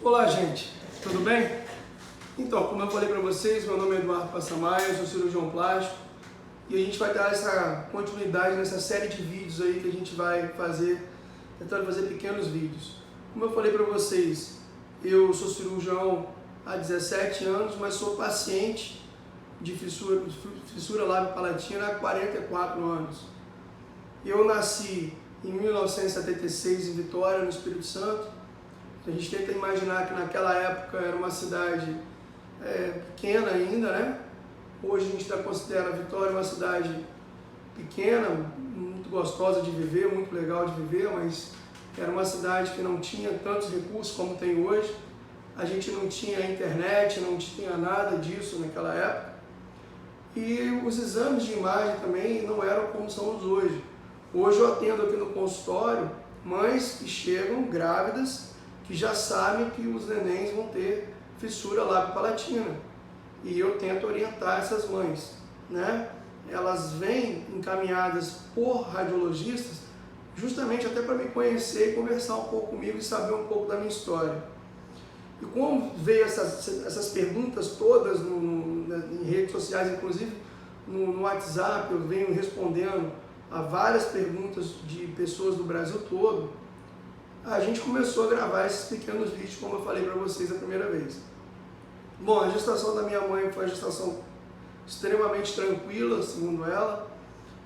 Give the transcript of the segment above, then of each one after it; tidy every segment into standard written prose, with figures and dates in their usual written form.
Olá, gente, tudo bem? Então, como eu falei para vocês, meu nome é Eduardo Passamaia, eu sou cirurgião plástico e a gente vai dar essa continuidade nessa série de vídeos aí que a gente vai fazer, tentando fazer pequenos vídeos. Como eu falei para vocês, eu sou cirurgião há 17 anos, mas sou paciente de fissura lábio-palatina há 44 anos. Eu nasci em 1976 em Vitória, no Espírito Santo. A gente tenta imaginar que naquela época era uma cidade pequena ainda, né? Hoje a gente considera a Vitória uma cidade pequena, muito gostosa de viver, muito legal de viver, mas era uma cidade que não tinha tantos recursos como tem hoje. A gente não tinha internet, não tinha nada disso naquela época. E os exames de imagem também não eram como são os hoje. Hoje eu atendo aqui no consultório mães que chegam grávidas, que já sabem que os nenéns vão ter fissura lábio-palatina. E eu tento orientar essas mães, né? Elas vêm encaminhadas por radiologistas justamente até para me conhecer e conversar um pouco comigo e saber um pouco da minha história. E como veio essas perguntas todas em redes sociais, inclusive no WhatsApp, eu venho respondendo a várias perguntas de pessoas do Brasil todo, a gente começou a gravar esses pequenos vídeos, como eu falei para vocês a primeira vez. Bom, a gestação da minha mãe foi uma gestação extremamente tranquila, segundo ela.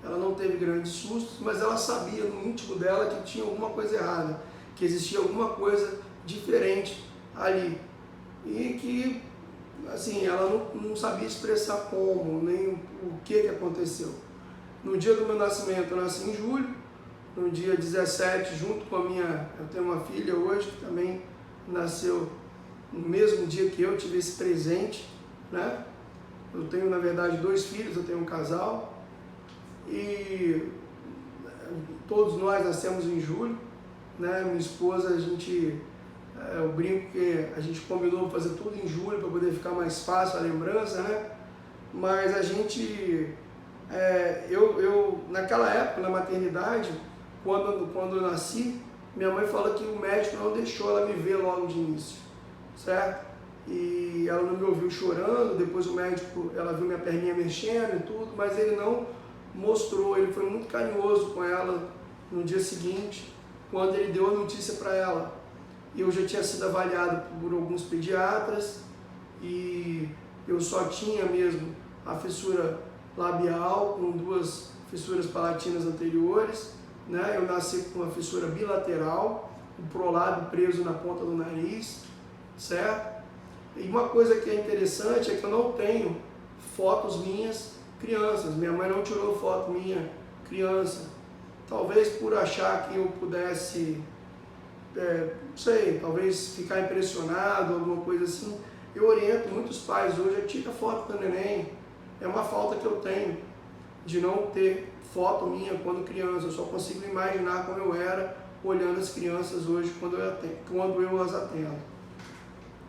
Ela não teve grandes sustos, mas ela sabia no íntimo dela que tinha alguma coisa errada, que existia alguma coisa diferente ali. E que, assim, ela não sabia expressar como, nem o que aconteceu. No dia do meu nascimento, eu nasci em julho. No dia 17, junto com eu tenho uma filha hoje que também nasceu no mesmo dia que eu tive esse presente, né? Eu tenho, na verdade, 2 filhos, eu tenho um casal e todos nós nascemos em julho, né? Minha esposa, eu brinco que a gente combinou fazer tudo em julho para poder ficar mais fácil a lembrança, né? Mas a gente, naquela época, na maternidade, quando eu nasci, minha mãe falou que o médico não deixou ela me ver logo de início, certo? E ela não me ouviu chorando, depois o médico, ela viu minha perninha mexendo e tudo, mas ele não mostrou, ele foi muito carinhoso com ela no dia seguinte, quando ele deu a notícia para ela. Eu já tinha sido avaliado por alguns pediatras e eu só tinha mesmo a fissura labial com 2 fissuras palatinas anteriores, né? Eu nasci com uma fissura bilateral, o prolábio preso na ponta do nariz, certo? E uma coisa que é interessante é que eu não tenho fotos minhas crianças. Minha mãe não tirou foto minha criança. Talvez por achar que eu pudesse, não sei, talvez ficar impressionado, alguma coisa assim. Eu oriento muitos pais hoje a tirar foto do neném. É uma falta que eu tenho de não ter foto minha quando criança. Eu só consigo imaginar como eu era olhando as crianças hoje quando eu as atendo.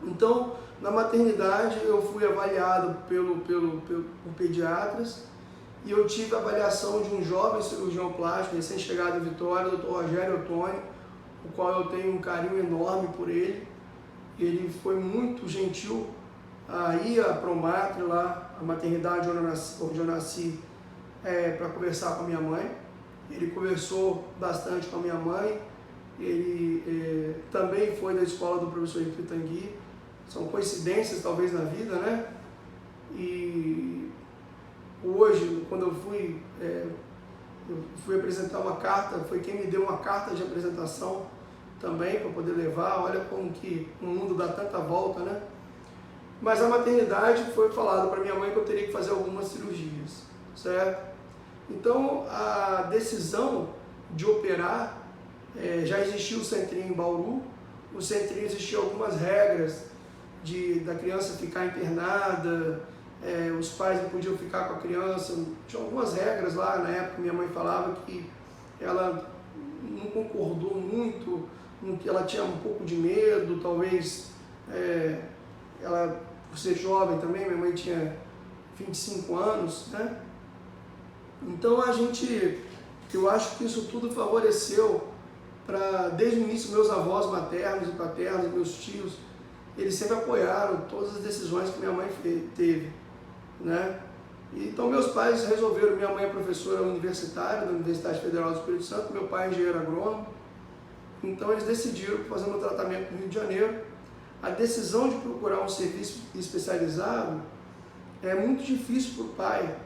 Então, na maternidade eu fui avaliado por pediatras e eu tive a avaliação de um jovem cirurgião plástico recém-chegado em Vitória, o Dr. Rogério Ottoni, o qual eu tenho um carinho enorme por ele. Ele foi muito gentil a ir à Promatre, lá, a maternidade onde eu nasci, para conversar com a minha mãe. Ele conversou bastante com a minha mãe. Ele também foi da escola do professor Henrique Pitangui. São coincidências talvez na vida, né? E hoje, quando eu fui apresentar uma carta, foi quem me deu uma carta de apresentação também para poder levar. Olha como que o mundo dá tanta volta, né? Mas a maternidade foi falado para minha mãe que eu teria que fazer algumas cirurgias, certo? Então a decisão de operar, já existia o centrinho em Bauru. O centrinho existia algumas regras da criança ficar internada, os pais não podiam ficar com a criança, tinha algumas regras lá. Na época minha mãe falava que ela não concordou muito, que ela tinha um pouco de medo, talvez ela, por ser jovem também, minha mãe tinha 25 anos, né? Então eu acho que isso tudo favoreceu desde o início, meus avós maternos e paternos, meus tios, eles sempre apoiaram todas as decisões que minha mãe teve, né? Então meus pais resolveram, minha mãe é professora universitária da Universidade Federal do Espírito Santo, meu pai é engenheiro agrônomo, então eles decidiram fazer um tratamento no Rio de Janeiro. A decisão de procurar um serviço especializado é muito difícil para o pai.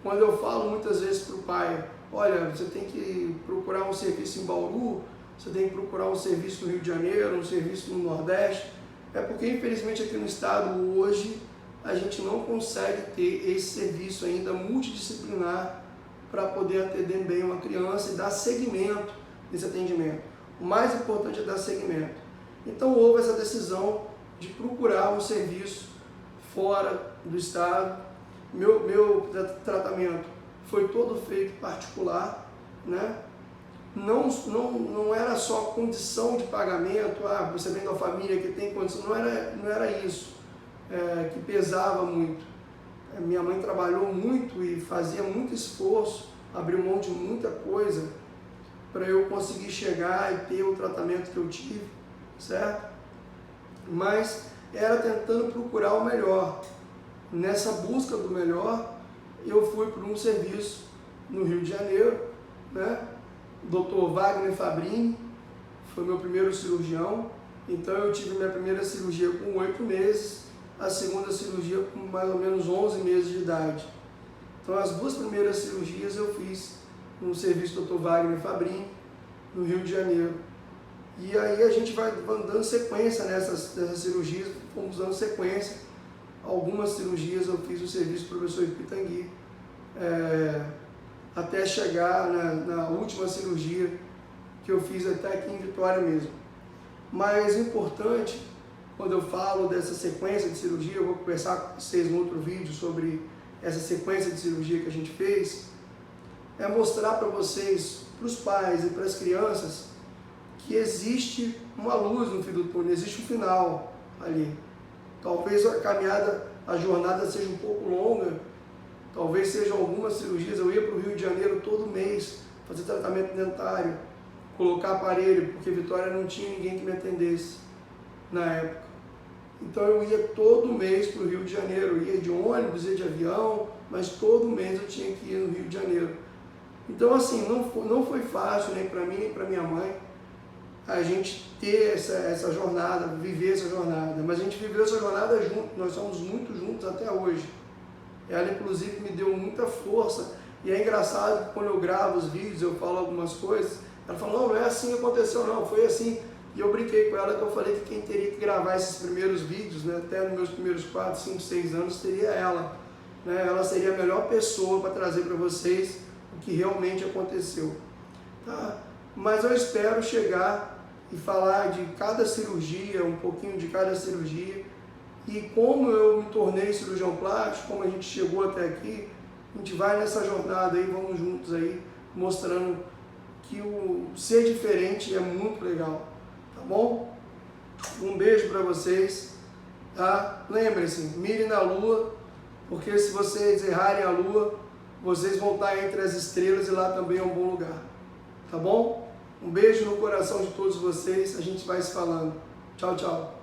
Quando eu falo muitas vezes para o pai, olha, você tem que procurar um serviço em Bauru, você tem que procurar um serviço no Rio de Janeiro, um serviço no Nordeste, é porque infelizmente aqui no estado hoje a gente não consegue ter esse serviço ainda multidisciplinar para poder atender bem uma criança e dar seguimento nesse atendimento. O mais importante é dar seguimento. Então houve essa decisão de procurar um serviço fora do estado. Meu tratamento foi todo feito particular, né? Não era só condição de pagamento, você vem da família que tem condição, não era isso que pesava muito. Minha mãe trabalhou muito e fazia muito esforço, abriu mão de muita coisa para eu conseguir chegar e ter o tratamento que eu tive, certo? Mas era tentando procurar o melhor. Nessa busca do melhor, eu fui para um serviço no Rio de Janeiro, né? Dr. Wagner Fabrini foi meu primeiro cirurgião, então eu tive minha primeira cirurgia com 8 meses, a segunda cirurgia com mais ou menos 11 meses de idade. Então as duas primeiras cirurgias eu fiz no serviço Dr. Wagner Fabrini, no Rio de Janeiro. E aí a gente vai dando sequência nessas cirurgias, fomos dando sequência. Algumas cirurgias eu fiz no serviço do professor Ipitangui, até chegar na última cirurgia que eu fiz até aqui em Vitória mesmo. Mas importante, quando eu falo dessa sequência de cirurgia, eu vou conversar com vocês no outro vídeo sobre essa sequência de cirurgia que a gente fez, é mostrar para vocês, para os pais e para as crianças, que existe uma luz no fim do túnel, existe um final ali. Talvez a caminhada, a jornada seja um pouco longa, talvez sejam algumas cirurgias. Eu ia para o Rio de Janeiro todo mês fazer tratamento dentário, colocar aparelho, porque Vitória não tinha ninguém que me atendesse na época. Então eu ia todo mês para o Rio de Janeiro, eu ia de ônibus, ia de avião, mas todo mês eu tinha que ir no Rio de Janeiro. Então assim, não foi fácil nem para mim nem para minha mãe a gente ter essa jornada, viver essa jornada, mas a gente viveu essa jornada junto, nós somos muito juntos até hoje. Ela inclusive me deu muita força, e é engraçado que quando eu gravo os vídeos, eu falo algumas coisas, ela fala, não é assim que aconteceu não, foi assim. E eu brinquei com ela que eu falei que quem teria que gravar esses primeiros vídeos, né, até nos meus primeiros 4, 5, 6 anos, seria ela. Né? Ela seria a melhor pessoa para trazer para vocês o que realmente aconteceu. Tá? Mas eu espero chegar e falar de cada cirurgia, um pouquinho de cada cirurgia, e como eu me tornei cirurgião plástico, como a gente chegou até aqui. A gente vai nessa jornada aí, vamos juntos aí, mostrando que o ser diferente é muito legal, tá bom? Um beijo para vocês, tá? Lembre-se, mirem na lua, porque se vocês errarem a lua, vocês vão estar entre as estrelas e lá também é um bom lugar, tá bom? Um beijo no coração de todos vocês, a gente vai se falando. Tchau, tchau.